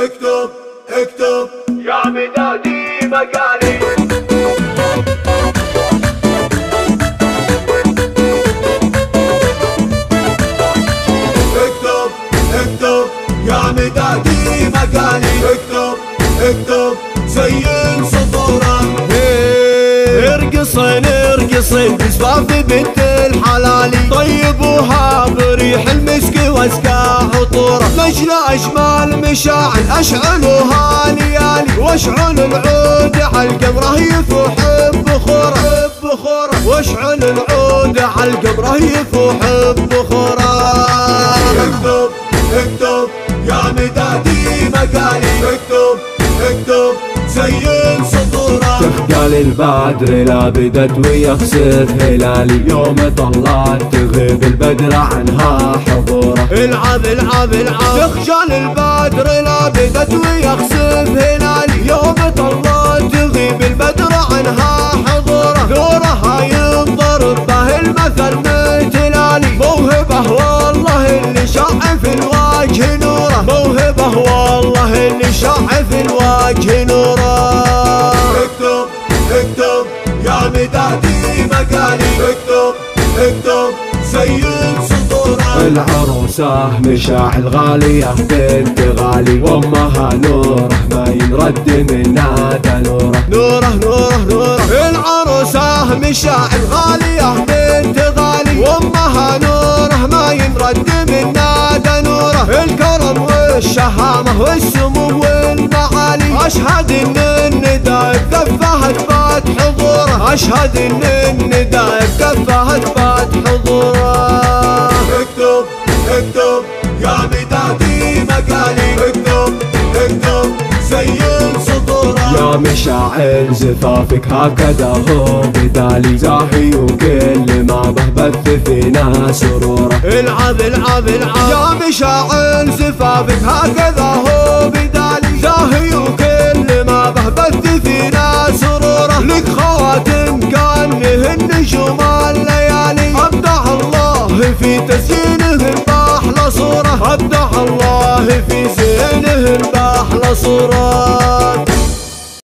اكتب اكتب يا مدادي مقالي. اكتب اكتب يا مدادي مقالي. اكتب اكتب زين سطورك. ارقصن ارقصن بسباب بنت الحلالي، طيب وهاب ريح المسك واسكى عطوره، مجلى اجمال مشاعل اشعلوها ليالي، واشعل العود عالقمره يفوح بخوره بخوره، واشعل العود عالقمره يفوح بخوره. اكتب اكتب يا مدادي مقالي. اكتب اكتب زين سطورك. تخجل البدر لا بدت ويخسف هلالي، يوم طلعت تغيب البدر عنها حضوره. العب العب العب. تخجل البدر لا بدت ويخسف هلالي، يوم طلعت تغيب البدر عنها حضوره. نورها ينضرب به المثل مثلالي، موهبه والله اللي شع في الوجه نوره، موهبه والله اللي شع في الوجه نوره. اكتب اكتب يا مدادي مقالي. اكتب اكتب زين سطورك. العروسة مشاعل غالية بنت غالي، وامها نوره ما ينرد من نادى نوره. نوره نوره نوره. العروسة مشاعل غالية بنت غالي، وامها نوره ما ينرد من نادى نوره. الكرم والشهامة والسمو والمعالي، اشهد ان الندى بكفها تبات حضوره، اشهد ان الندى بكفها تبات حضوره. اكتب اكتب يا مدادي مقالي. اكتب اكتب زين سطورك. يا مشاعل زفافك هكذا هو بدالي، زاهي وكل ما بهبت فينا سروره. العب العب العب. يا مشاعل زفافك هكذا هو بدالي، زاهي وكل ما بهبت فينا سروره. لك خواتم كأنهن نجوم الليالي، أبدع الله في تزيينهن بأحلى صورة، أبدع الله في زينهن بأحلى صورة.